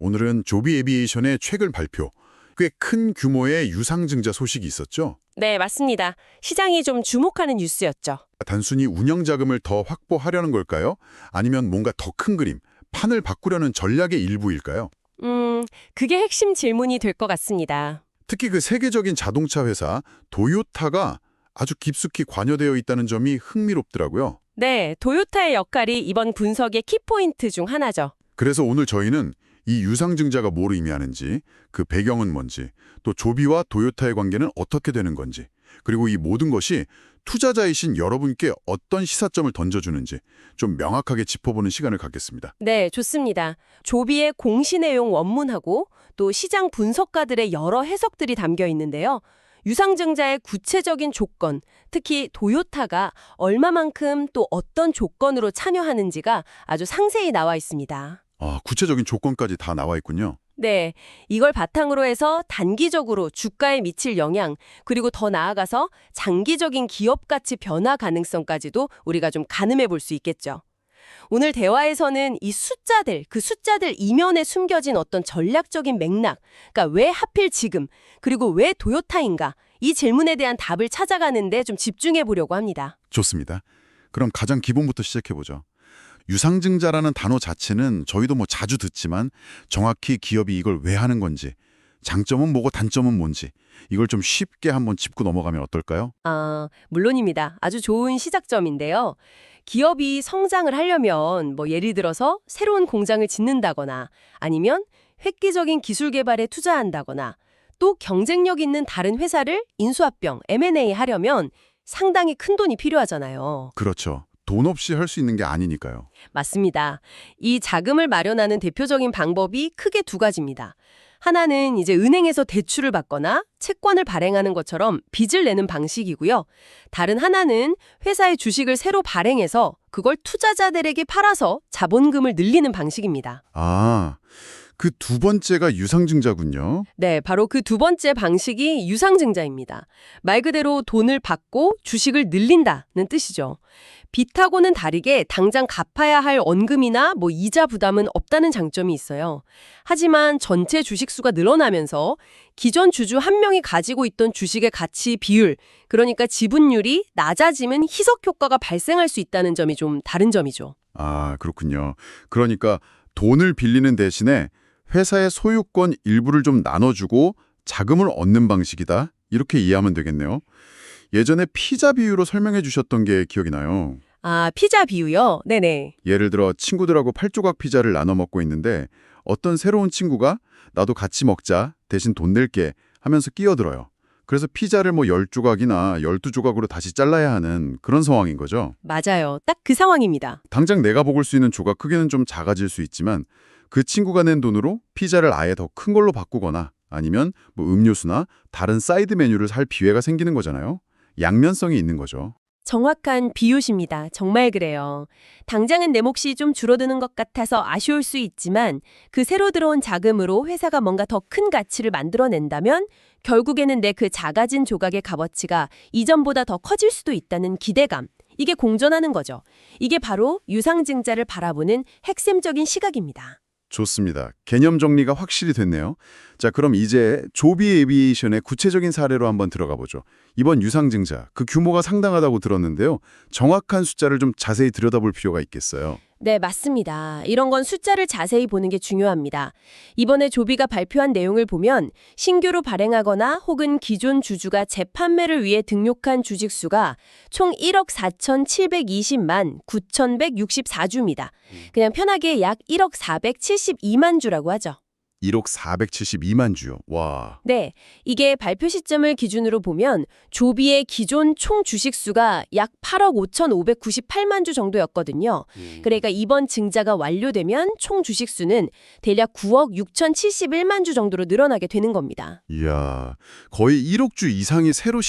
오늘은 조비 에비에이션의 최근 발표, 꽤 큰 규모의 유상증자 소식이 있었죠? 네, 맞습니다. 시장이 좀 주목하는 뉴스였죠. 단순히 운영 자금을 더 확보하려는 걸까요? 아니면 뭔가 더 큰 그림, 판을 바꾸려는 전략의 일부일까요? 그게 핵심 질문이 될 것 같습니다. 특히 그 세계적인 자동차 회사 도요타가 아주 깊숙이 관여되어 있다는 점이 흥미롭더라고요. 네, 도요타의 역할이 이번 분석의 키포인트 중 하나죠. 그래서 오늘 저희는 이 유상증자가 뭘 의미하는지, 그 배경은 뭔지, 또 조비와 도요타의 관계는 어떻게 되는 건지, 그리고 이 모든 것이 투자자이신 여러분께 어떤 시사점을 던져주는지 좀 명확하게 짚어보는 시간을 갖겠습니다. 네, 좋습니다. 조비의 공시 내용 원문하고 또 시장 분석가들의 여러 해석들이 담겨 있는데요. 유상증자의 구체적인 조건, 특히 도요타가 얼마만큼 또 어떤 조건으로 참여하는지가 아주 상세히 나와 있습니다. 구체적인 조건까지 다 나와 있군요. 네, 이걸 바탕으로 해서 단기적으로 주가에 미칠 영향, 그리고 더 나아가서 장기적인 기업 가치 변화 가능성까지도 우리가 좀 가늠해 볼 수 있겠죠. 오늘 대화에서는 이 숫자들, 그 숫자들 이면에 숨겨진 어떤 전략적인 맥락, 그러니까 왜 하필 지금, 그리고 왜 도요타인가, 이 질문에 대한 답을 찾아가는데 좀 집중해 보려고 합니다. 좋습니다. 그럼 가장 기본부터 시작해보죠. 유상증자라는 단어 자체는 저희도 자주 듣지만 정확히 기업이 이걸 왜 하는 건지, 장점은 뭐고 단점은 뭔지 이걸 좀 쉽게 한번 짚고 넘어가면 어떨까요? 물론입니다. 아주 좋은 시작점인데요. 기업이 성장을 하려면 예를 들어서 새로운 공장을 짓는다거나 아니면 획기적인 기술 개발에 투자한다거나 또 경쟁력 있는 다른 회사를 인수합병, M&A 하려면 상당히 큰 돈이 필요하잖아요. 그렇죠. 돈 없이 할 수 있는 게 아니니까요. 맞습니다. 이 자금을 마련하는 대표적인 방법이 크게 두 가지입니다. 하나는 이제 은행에서 대출을 받거나 채권을 발행하는 것처럼 빚을 내는 방식이고요. 다른 하나는 회사의 주식을 새로 발행해서 그걸 투자자들에게 팔아서 자본금을 늘리는 방식입니다. 그 두 번째가 유상증자군요. 네, 바로 그 두 번째 방식이 유상증자입니다. 말 그대로 돈을 받고 주식을 늘린다는 뜻이죠. 빚하고는 다르게 당장 갚아야 할 원금이나 이자 부담은 없다는 장점이 있어요. 하지만 전체 주식수가 늘어나면서 기존 주주 한 명이 가지고 있던 주식의 가치 비율, 그러니까 지분율이 낮아지면 희석 효과가 발생할 수 있다는 점이 좀 다른 점이죠. 그렇군요. 그러니까 돈을 빌리는 대신에 회사의 소유권 일부를 좀 나눠주고 자금을 얻는 방식이다. 이렇게 이해하면 되겠네요. 예전에 피자 비유로 설명해 주셨던 게 기억이 나요. 피자 비유요? 네네. 예를 들어 친구들하고 8조각 피자를 나눠 먹고 있는데 어떤 새로운 친구가 나도 같이 먹자, 대신 돈 낼게 하면서 끼어들어요. 그래서 피자를 10조각이나 12조각으로 다시 잘라야 하는 그런 상황인 거죠. 맞아요. 딱 그 상황입니다. 당장 내가 먹을 수 있는 조각 크기는 좀 작아질 수 있지만 그 친구가 낸 돈으로 피자를 아예 더 큰 걸로 바꾸거나 아니면 음료수나 다른 사이드 메뉴를 살 기회가 생기는 거잖아요. 양면성이 있는 거죠. 정확한 비유십니다. 정말 그래요. 당장은 내 몫이 좀 줄어드는 것 같아서 아쉬울 수 있지만 그 새로 들어온 자금으로 회사가 뭔가 더 큰 가치를 만들어낸다면 결국에는 내 그 작아진 조각의 값어치가 이전보다 더 커질 수도 있다는 기대감. 이게 공존하는 거죠. 이게 바로 유상증자를 바라보는 핵심적인 시각입니다. 좋습니다. 개념 정리가 확실히 됐네요. 자, 그럼 이제 조비 에비에이션의 구체적인 사례로 한번 들어가 보죠. 이번 유상증자, 그 규모가 상당하다고 들었는데요. 정확한 숫자를 좀 자세히 들여다볼 필요가 있겠어요. 네, 맞습니다. 이런 건 숫자를 자세히 보는 게 중요합니다. 이번에 조비가 발표한 내용을 보면 신규로 발행하거나 혹은 기존 주주가 재판매를 위해 등록한 주식수가 총 1억 4,720만 9,164주입니다. 그냥 편하게 약 1억 472만 주라고 하죠. 1억 472만 주요. 와. 네, 이게 발표 시점을 기준으로 보면 조비의 기존 총 주식수가 약 8억 5,598만 주 정도였거든요. 그러니까 이번 증자가 완료되면 총 주식수는 대략 9억 6,071만 주 정도로 늘어나게 되는 겁니다. 이야, 거의 1억 주 이상이 새로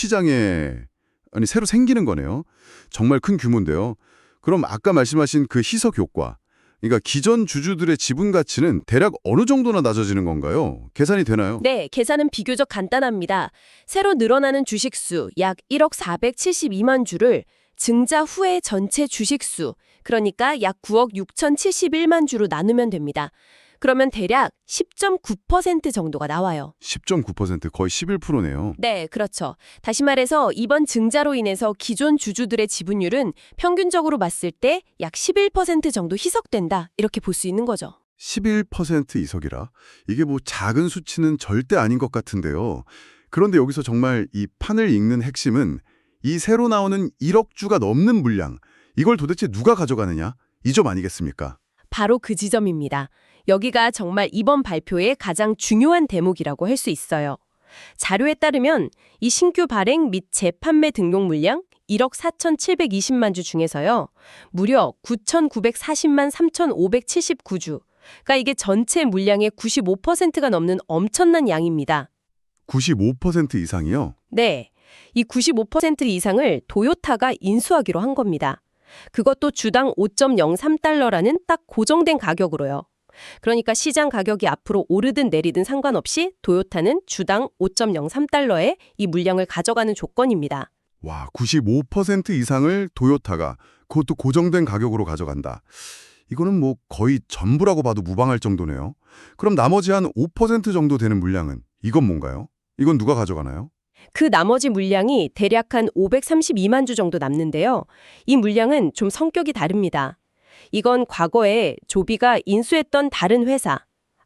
새로 생기는 거네요. 정말 큰 규모인데요. 그럼 아까 말씀하신 그 희석 효과, 그러니까 기존 주주들의 지분 가치는 대략 어느 정도나 낮아지는 건가요? 계산이 되나요? 네, 계산은 비교적 간단합니다. 새로 늘어나는 주식수 약 1억 472만 주를 증자 후의 전체 주식수, 그러니까 약 9억 6,071만 주로 나누면 됩니다. 그러면 대략 10.9% 정도가 나와요. 10.9% 거의 11%네요. 네, 그렇죠. 다시 말해서 이번 증자로 인해서 기존 주주들의 지분율은 평균적으로 봤을 때 약 11% 정도 희석된다. 이렇게 볼 수 있는 거죠. 11% 이석이라 이게 뭐 작은 수치는 절대 아닌 것 같은데요. 그런데 여기서 정말 이 판을 읽는 핵심은 이 새로 나오는 1억 주가 넘는 물량, 이걸 도대체 누가 가져가느냐? 이 점 아니겠습니까? 바로 그 지점입니다. 여기가 정말 이번 발표의 가장 중요한 대목이라고 할 수 있어요. 자료에 따르면 이 신규 발행 및 재판매 등록 물량 1억 4,720만 주 중에서요. 무려 9,940만 3,579주. 그러니까 이게 전체 물량의 95%가 넘는 엄청난 양입니다. 95% 이상이요? 네, 이 95% 이상을 도요타가 인수하기로 한 겁니다. 그것도 주당 5.03달러라는 딱 고정된 가격으로요. 그러니까 시장 가격이 앞으로 오르든 내리든 상관없이 도요타는 주당 5.03달러에 이 물량을 가져가는 조건입니다. 와, 95% 이상을 도요타가 그것도 고정된 가격으로 가져간다. 이거는 뭐 거의 전부라고 봐도 무방할 정도네요. 그럼 나머지 한 5% 정도 되는 물량은 이건 뭔가요? 이건 누가 가져가나요? 그 나머지 물량이 대략 한 532만 주 정도 남는데요. 이 물량은 좀 성격이 다릅니다. 이건 과거에 조비가 인수했던 다른 회사,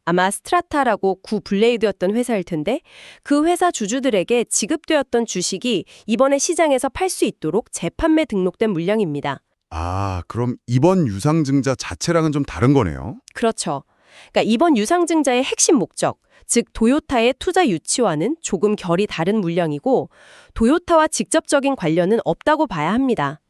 아마 스트라타라고 구 블레이드였던 회사일 텐데 그 회사 주주들에게 지급되었던 주식이 이번에 시장에서 팔 수 있도록 재판매 등록된 물량입니다. 아, 그럼 이번 유상증자 자체랑은 좀 다른 거네요. 그렇죠. 그러니까 이번 유상증자의 핵심 목적, 즉 도요타의 투자 유치와는 조금 결이 다른 물량이고 도요타와 직접적인 관련은 없다고 봐야 합니다.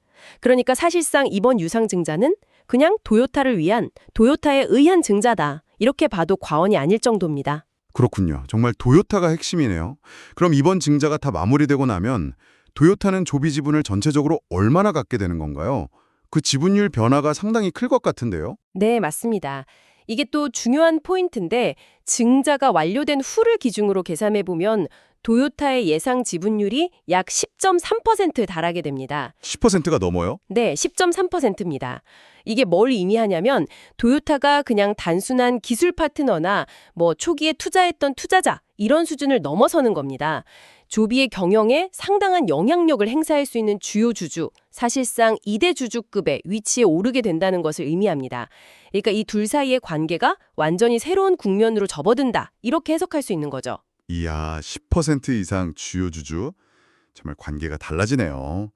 그러니까 사실상 이번 유상증자는 그냥 도요타를 위한 도요타에 의한 증자다. 이렇게 봐도 과언이 아닐 정도입니다. 그렇군요. 정말 도요타가 핵심이네요. 그럼 이번 증자가 다 마무리되고 나면 도요타는 조비 지분을 전체적으로 얼마나 갖게 되는 건가요? 그 지분율 변화가 상당히 클 것 같은데요. 네, 맞습니다. 이게 또 중요한 포인트인데 증자가 완료된 후를 기준으로 계산해보면 도요타의 예상 지분율이 약 10.3%에 달하게 됩니다. 10%가 넘어요? 네, 10.3%입니다. 이게 뭘 의미하냐면 도요타가 그냥 단순한 기술 파트너나 뭐 초기에 투자했던 투자자 이런 수준을 넘어서는 겁니다. 조비의 경영에 상당한 영향력을 행사할 수 있는 주요 주주, 사실상 2대 주주급의 위치에 오르게 된다는 것을 의미합니다. 그러니까 이 둘 사이의 관계가 완전히 새로운 국면으로 접어든다. 이렇게 해석할 수 있는 거죠. 이야, 10% 이상 주요 주주. 정말 관계가 달라지네요.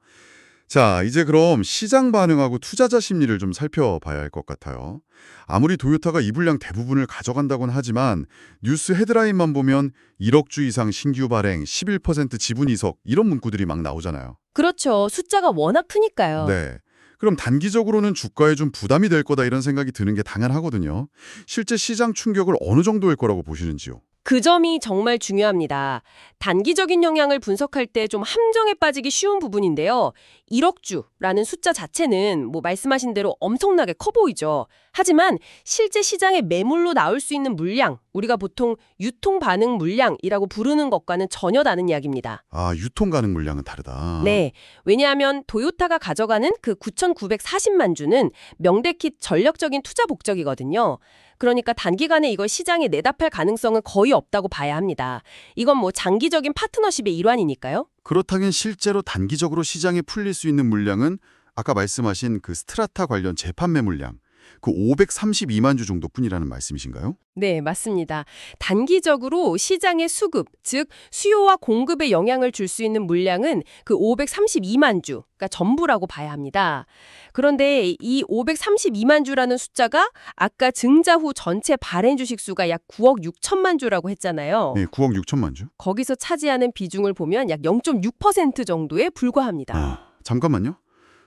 자, 이제 그럼 시장 반응하고 투자자 심리를 좀 살펴봐야 할 것 같아요. 아무리 도요타가 이 분량 대부분을 가져간다고는 하지만 뉴스 헤드라인만 보면 1억 주 이상 신규 발행, 11% 지분 이석 이런 문구들이 막 나오잖아요. 그렇죠. 숫자가 워낙 크니까요. 네. 그럼 단기적으로는 주가에 좀 부담이 될 거다 이런 생각이 드는 게 당연하거든요. 실제 시장 충격을 어느 정도일 거라고 보시는지요? 그 점이 정말 중요합니다. 단기적인 영향을 분석할 때 좀 함정에 빠지기 쉬운 부분인데요. 1억 주라는 숫자 자체는 뭐 말씀하신 대로 엄청나게 커 보이죠. 하지만 실제 시장에 매물로 나올 수 있는 물량, 우리가 보통 유통 반응 물량이라고 부르는 것과는 전혀 다른 이야기입니다. 아, 유통 가능 물량은 다르다. 네, 왜냐하면 도요타가 가져가는 그 9,940만 주는 명백히 전략적인 투자 목적이거든요. 그러니까 단기간에 이걸 시장에 내다 팔 가능성은 거의 없다고 봐야 합니다. 이건 뭐 장기적인 파트너십의 일환이니까요. 그렇다면 실제로 단기적으로 시장에 풀릴 수 있는 물량은 아까 말씀하신 그 스트라타 관련 재판매 물량, 그 532만 주 정도뿐이라는 말씀이신가요? 네, 맞습니다. 단기적으로 시장의 수급, 즉 수요와 공급에 영향을 줄 수 있는 물량은 그 532만 주, 그러니까 전부라고 봐야 합니다. 그런데 이 532만 주라는 숫자가 아까 증자 후 전체 발행 주식 수가 약 9억 6천만 주라고 했잖아요. 네, 9억 6천만 주. 거기서 차지하는 비중을 보면 약 0.6%정도에 불과합니다. 잠깐만요.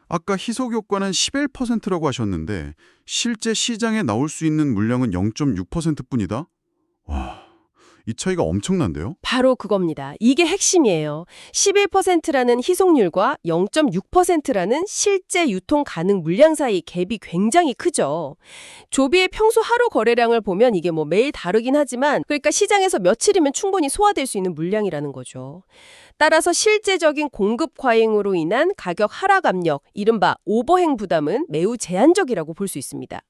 아까 희석 효과는 11%라고 하셨는데 실제 시장에 나올 수 있는 물량은 0.6%뿐이다? 와, 이 차이가 엄청난데요? 바로 그겁니다. 이게 핵심이에요. 11%라는 희석률과 0.6%라는 실제 유통 가능 물량 사이 갭이 굉장히 크죠. 조비의 평소 하루 거래량을 보면 이게 뭐 매일 다르긴 하지만 그러니까 시장에서 며칠이면 충분히 소화될 수 있는 물량이라는 거죠. 따라서 실제적인 공급 과잉으로 인한 가격 하락 압력, 이른바 오버행 부담은 매우 제한적이라고 볼 수 있습니다.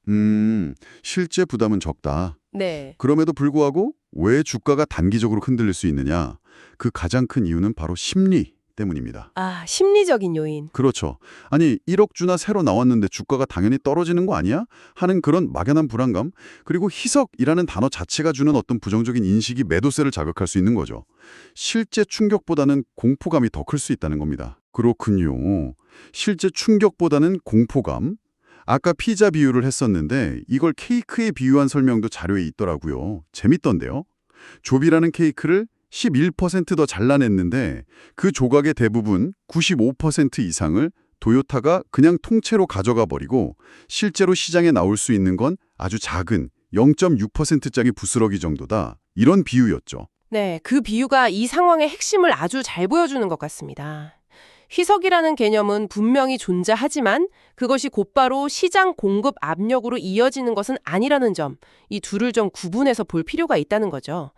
실제 부담은 적다. 네. 그럼에도 불구하고 왜 주가가 단기적으로 흔들릴 수 있느냐? 그 가장 큰 이유는 바로 심리 때문입니다. 아, 심리적인 요인. 그렇죠. 아니 1억 주나 새로 나왔는데 주가가 당연히 떨어지는 거 아니야? 하는 그런 막연한 불안감, 그리고 희석이라는 단어 자체가 주는 어떤 부정적인 인식이 매도세를 자극할 수 있는 거죠. 실제 충격보다는 공포감이 더 클 수 있다는 겁니다. 그렇군요. 실제 충격보다는 공포감? 아까 피자 비유를 했었는데 이걸 케이크에 비유한 설명도 자료에 있더라고요. 재밌던데요. 조비라는 케이크를 11%더 잘라냈는데 그 조각의 대부분 95% 이상을 도요타가 그냥 통째로 가져가 버리고 실제로 시장에 나올 수 있는 건 아주 작은 0.6%짜리 부스러기 정도다. 이런 비유였죠. 네, 그 비유가 이 상황의 핵심을 아주 잘 보여주는 것 같습니다. 희석이라는 개념은 분명히 존재하지만 그것이 곧바로 시장 공급 압력으로 이어지는 것은 아니라는 점, 이 둘을 좀 구분해서 볼 필요가 있다는 거죠.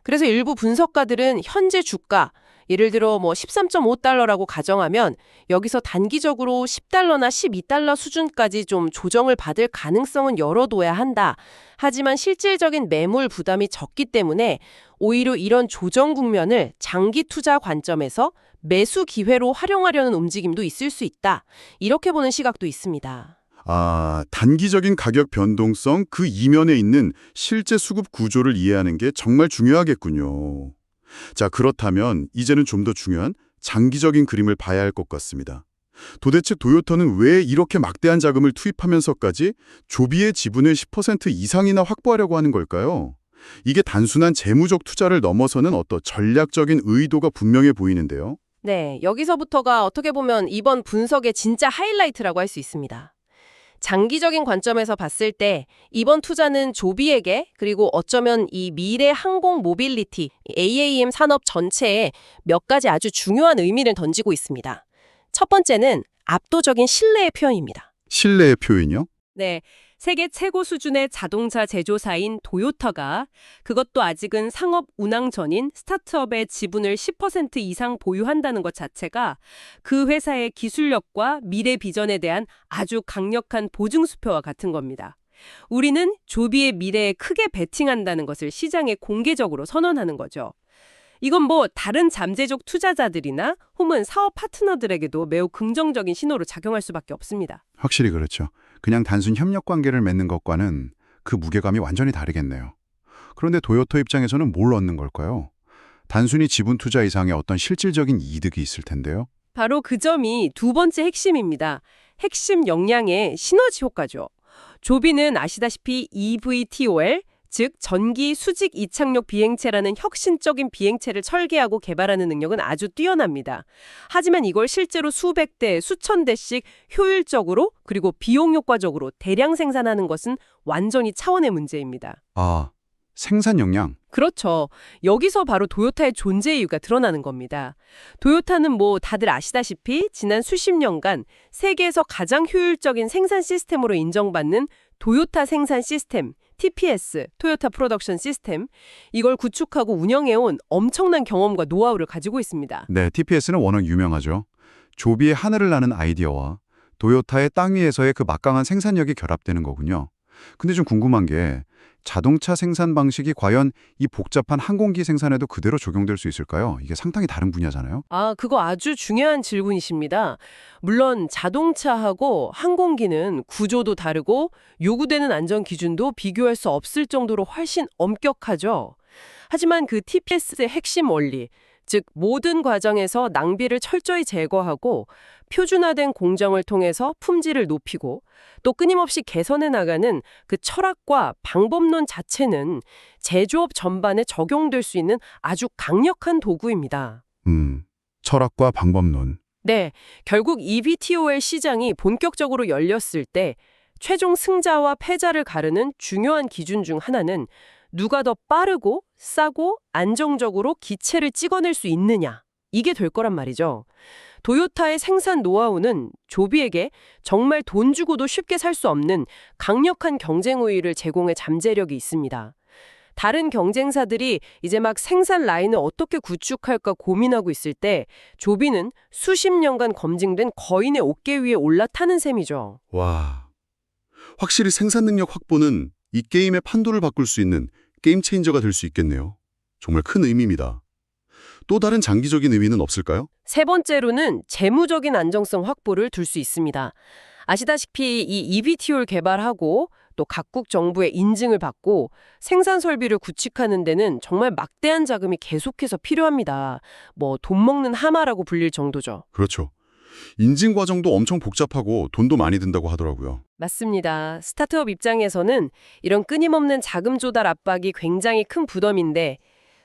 그래서 일부 분석가들은 현재 주가, 예를 들어 13.5달러라고 가정하면 여기서 단기적으로 10달러나 12달러 수준까지 좀 조정을 받을 가능성은 열어둬야 한다. 하지만 실질적인 매물 부담이 적기 때문에 오히려 이런 조정 국면을 장기 투자 관점에서 매수 기회로 활용하려는 움직임도 있을 수 있다. 이렇게 보는 시각도 있습니다. 아, 단기적인 가격 변동성 그 이면에 있는 실제 수급 구조를 이해하는 게 정말 중요하겠군요. 자, 그렇다면 이제는 좀 더 중요한 장기적인 그림을 봐야 할 것 같습니다. 도대체 도요타는 왜 이렇게 막대한 자금을 투입하면서까지 조비의 지분을 10% 이상이나 확보하려고 하는 걸까요? 이게 단순한 재무적 투자를 넘어서는 어떤 전략적인 의도가 분명해 보이는데요. 네, 여기서부터가 어떻게 보면 이번 분석의 진짜 하이라이트라고 할 수 있습니다. 장기적인 관점에서 봤을 때 이번 투자는 조비에게, 그리고 어쩌면 이 미래 항공 모빌리티, AAM 산업 전체에 몇 가지 아주 중요한 의미를 던지고 있습니다. 첫 번째는 압도적인 신뢰의 표현입니다. 신뢰의 표현이요? 네, 세계 최고 수준의 자동차 제조사인 도요타가, 그것도 아직은 상업 운항 전인 스타트업의 지분을 10% 이상 보유한다는 것 자체가 그 회사의 기술력과 미래 비전에 대한 아주 강력한 보증수표와 같은 겁니다. 우리는 조비의 미래에 크게 베팅한다는 것을 시장에 공개적으로 선언하는 거죠. 이건 다른 잠재적 투자자들이나 혹은 사업 파트너들에게도 매우 긍정적인 신호로 작용할 수밖에 없습니다. 확실히 그렇죠. 그냥 단순 협력 관계를 맺는 것과는 그 무게감이 완전히 다르겠네요. 그런데 도요타 입장에서는 뭘 얻는 걸까요? 단순히 지분 투자 이상의 어떤 실질적인 이득이 있을 텐데요. 바로 그 점이 두 번째 핵심입니다. 핵심 역량의 시너지 효과죠. 조비는 아시다시피 EVTOL, 즉 전기 수직 이착륙 비행체라는 혁신적인 비행체를 설계하고 개발하는 능력은 아주 뛰어납니다. 하지만 이걸 실제로 수백 대, 수천 대씩 효율적으로 그리고 비용 효과적으로 대량 생산하는 것은 완전히 차원의 문제입니다. 아, 생산 역량. 그렇죠. 여기서 바로 도요타의 존재 이유가 드러나는 겁니다. 도요타는 다들 아시다시피 지난 수십 년간 세계에서 가장 효율적인 생산 시스템으로 인정받는 도요타 생산 시스템, TPS, 토요타 프로덕션 시스템, 이걸 구축하고 운영해온 엄청난 경험과 노하우를 가지고 있습니다. 네, TPS는 워낙 유명하죠. 조비의 하늘을 나는 아이디어와 도요타의 땅 위에서의 그 막강한 생산력이 결합되는 거군요. 근데 좀 궁금한 게 자동차 생산 방식이 과연 이 복잡한 항공기 생산에도 그대로 적용될 수 있을까요? 이게 상당히 다른 분야잖아요. 아, 그거 아주 중요한 질문이십니다. 물론 자동차하고 항공기는 구조도 다르고 요구되는 안전 기준도 비교할 수 없을 정도로 훨씬 엄격하죠. 하지만 그 TPS의 핵심 원리, 즉 모든 과정에서 낭비를 철저히 제거하고 표준화된 공정을 통해서 품질을 높이고 또 끊임없이 개선해 나가는 그 철학과 방법론 자체는 제조업 전반에 적용될 수 있는 아주 강력한 도구입니다. 철학과 방법론. 네, 결국 EVTOL 시장이 본격적으로 열렸을 때 최종 승자와 패자를 가르는 중요한 기준 중 하나는 누가 더 빠르고 싸고 안정적으로 기체를 찍어낼 수 있느냐, 이게 될 거란 말이죠. 도요타의 생산 노하우는 조비에게 정말 돈 주고도 쉽게 살 수 없는 강력한 경쟁 우위를 제공해 잠재력이 있습니다. 다른 경쟁사들이 이제 막 생산 라인을 어떻게 구축할까 고민하고 있을 때 조비는 수십 년간 검증된 거인의 어깨 위에 올라타는 셈이죠. 와, 확실히 생산 능력 확보는 이 게임의 판도를 바꿀 수 있는 게임 체인저가 될 수 있겠네요. 정말 큰 의미입니다. 또 다른 장기적인 의미는 없을까요? 세 번째로는 재무적인 안정성 확보를 둘 수 있습니다. 아시다시피 이 EBTO를 개발하고 또 각국 정부의 인증을 받고 생산 설비를 구축하는 데는 정말 막대한 자금이 계속해서 필요합니다. 뭐 돈 먹는 하마라고 불릴 정도죠. 그렇죠. 인증 과정도 엄청 복잡하고 돈도 많이 든다고 하더라고요. 맞습니다. 스타트업 입장에서는 이런 끊임없는 자금 조달 압박이 굉장히 큰 부담인데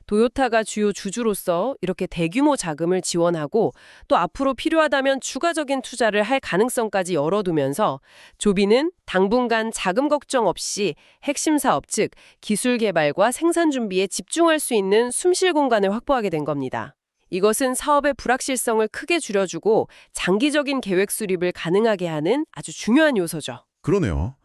도요타가 주요 주주로서 이렇게 대규모 자금을 지원하고 또 앞으로 필요하다면 추가적인 투자를 할 가능성까지 열어두면서 조비는 당분간 자금 걱정 없이 핵심 사업 즉 기술 개발과 생산 준비에 집중할 수 있는 숨쉴 공간을 확보하게 된 겁니다. 이것은 사업의 불확실성을 크게 줄여주고 장기적인 계획 수립을 가능하게 하는 아주 중요한 요소죠. 그러네요.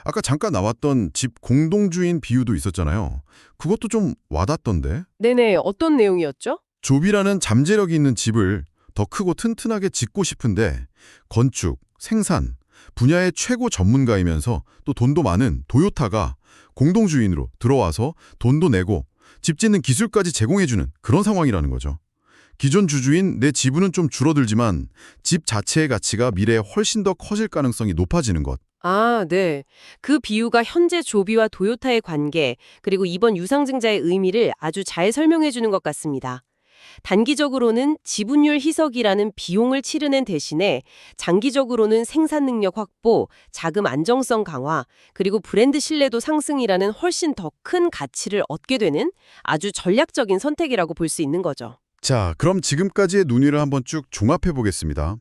아까 잠깐 나왔던 집 공동주인 비유도 있었잖아요. 그것도 좀 와닿던데. 네네, 어떤 내용이었죠? 조비라는 잠재력이 있는 집을 더 크고 튼튼하게 짓고 싶은데 건축, 생산, 분야의 최고 전문가이면서 또 돈도 많은 도요타가 공동주인으로 들어와서 돈도 내고 집 짓는 기술까지 제공해주는 그런 상황이라는 거죠. 기존 주주인 내 지분은 좀 줄어들지만 집 자체의 가치가 미래에 훨씬 더 커질 가능성이 높아지는 것. 아, 네. 그 비유가 현재 조비와 도요타의 관계, 그리고 이번 유상증자의 의미를 아주 잘 설명해 주는 것 같습니다. 단기적으로는 지분율 희석이라는 비용을 치르는 대신에 장기적으로는 생산 능력 확보, 자금 안정성 강화, 그리고 브랜드 신뢰도 상승이라는 훨씬 더 큰 가치를 얻게 되는 아주 전략적인 선택이라고 볼 수 있는 거죠. 자, 그럼 지금까지의 논의를 한번 쭉 종합해 보겠습니다.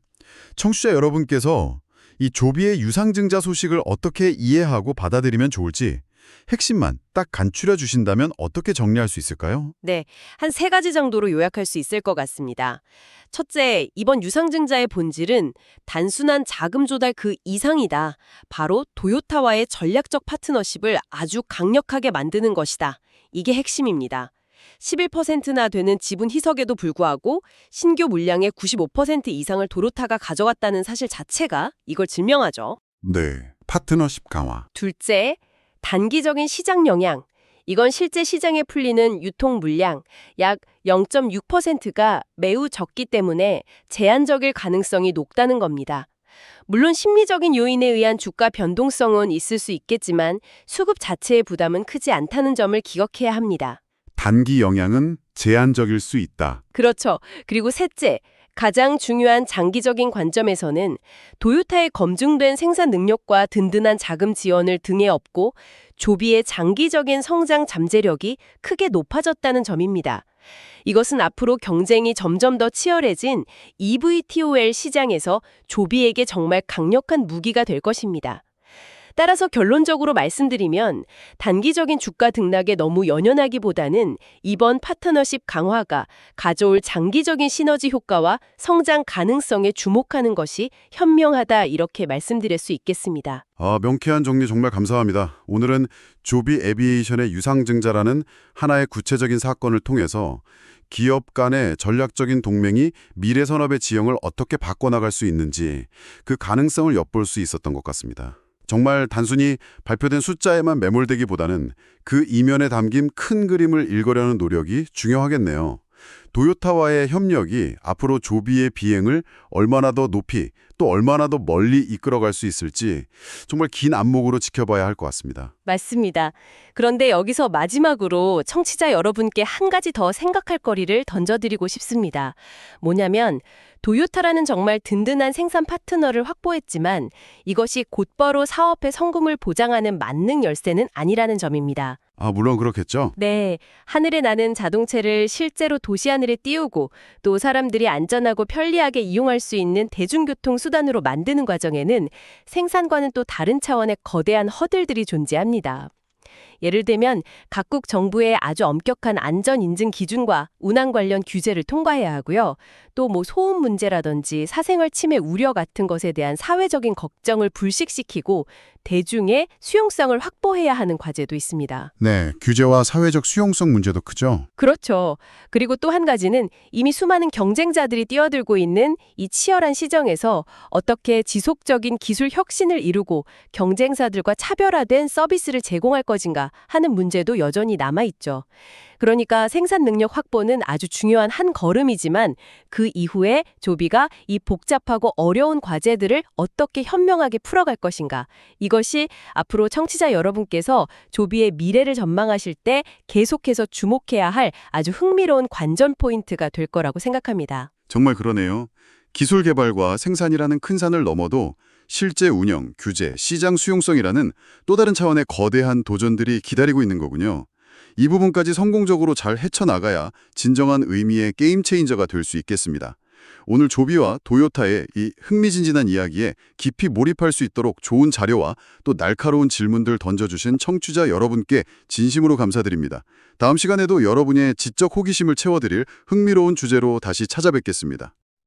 청취자 여러분께서 이 조비의 유상증자 소식을 어떻게 이해하고 받아들이면 좋을지 핵심만 딱 간추려 주신다면 어떻게 정리할 수 있을까요? 네, 한 세 가지 정도로 요약할 수 있을 것 같습니다. 첫째, 이번 유상증자의 본질은 단순한 자금 조달 그 이상이다. 바로 도요타와의 전략적 파트너십을 아주 강력하게 만드는 것이다. 이게 핵심입니다. 11%나 되는 지분 희석에도 불구하고 신규 물량의 95% 이상을 도요타가 가져갔다는 사실 자체가 이걸 증명하죠. 네, 파트너십 강화. 둘째, 단기적인 시장 영향. 이건 실제 시장에 풀리는 유통 물량 약 0.6%가 매우 적기 때문에 제한적일 가능성이 높다는 겁니다. 물론 심리적인 요인에 의한 주가 변동성은 있을 수 있겠지만 수급 자체의 부담은 크지 않다는 점을 기억해야 합니다. 단기 영향은 제한적일 수 있다. 그렇죠. 그리고 셋째, 가장 중요한 장기적인 관점에서는 도요타의 검증된 생산 능력과 든든한 자금 지원을 등에 업고 조비의 장기적인 성장 잠재력이 크게 높아졌다는 점입니다. 이것은 앞으로 경쟁이 점점 더 치열해진 EVTOL 시장에서 조비에게 정말 강력한 무기가 될 것입니다. 따라서 결론적으로 말씀드리면 단기적인 주가 등락에 너무 연연하기보다는 이번 파트너십 강화가 가져올 장기적인 시너지 효과와 성장 가능성에 주목하는 것이 현명하다 이렇게 말씀드릴 수 있겠습니다. 명쾌한 정리 정말 감사합니다. 오늘은 조비 에비에이션의 유상증자라는 하나의 구체적인 사건을 통해서 기업 간의 전략적인 동맹이 미래 산업의 지형을 어떻게 바꿔나갈 수 있는지 그 가능성을 엿볼 수 있었던 것 같습니다. 정말 단순히 발표된 숫자에만 매몰되기보다는 그 이면에 담긴 큰 그림을 읽으려는 노력이 중요하겠네요. 도요타와의 협력이 앞으로 조비의 비행을 얼마나 더 높이 또 얼마나 더 멀리 이끌어갈 수 있을지 정말 긴 안목으로 지켜봐야 할 것 같습니다. 맞습니다. 그런데 여기서 마지막으로 청취자 여러분께 한 가지 더 생각할 거리를 던져드리고 싶습니다. 뭐냐면 도요타라는 정말 든든한 생산 파트너를 확보했지만 이것이 곧바로 사업의 성공을 보장하는 만능 열쇠는 아니라는 점입니다. 물론 그렇겠죠. 네, 하늘에 나는 자동차를 실제로 도시 하늘에 띄우고 또 사람들이 안전하고 편리하게 이용할 수 있는 대중교통 수단으로 만드는 과정에는 생산과는 또 다른 차원의 거대한 허들들이 존재합니다. 예를 들면 각국 정부의 아주 엄격한 안전 인증 기준과 운항 관련 규제를 통과해야 하고요. 또 소음 문제라든지 사생활 침해 우려 같은 것에 대한 사회적인 걱정을 불식시키고 대중의 수용성을 확보해야 하는 과제도 있습니다. 네, 규제와 사회적 수용성 문제도 크죠. 그렇죠. 그리고 또 한 가지는 이미 수많은 경쟁자들이 뛰어들고 있는 이 치열한 시장에서 어떻게 지속적인 기술 혁신을 이루고 경쟁사들과 차별화된 서비스를 제공할 것인가 하는 문제도 여전히 남아있죠. 그러니까 생산 능력 확보는 아주 중요한 한 걸음이지만 그 이후에 조비가 이 복잡하고 어려운 과제들을 어떻게 현명하게 풀어갈 것인가. 이것이 앞으로 청취자 여러분께서 조비의 미래를 전망하실 때 계속해서 주목해야 할 아주 흥미로운 관전 포인트가 될 거라고 생각합니다. 정말 그러네요. 기술 개발과 생산이라는 큰 산을 넘어도 실제 운영, 규제, 시장 수용성이라는 또 다른 차원의 거대한 도전들이 기다리고 있는 거군요. 이 부분까지 성공적으로 잘 헤쳐나가야 진정한 의미의 게임 체인저가 될 수 있겠습니다. 오늘 조비와 도요타의 이 흥미진진한 이야기에 깊이 몰입할 수 있도록 좋은 자료와 또 날카로운 질문들 던져주신 청취자 여러분께 진심으로 감사드립니다. 다음 시간에도 여러분의 지적 호기심을 채워드릴 흥미로운 주제로 다시 찾아뵙겠습니다.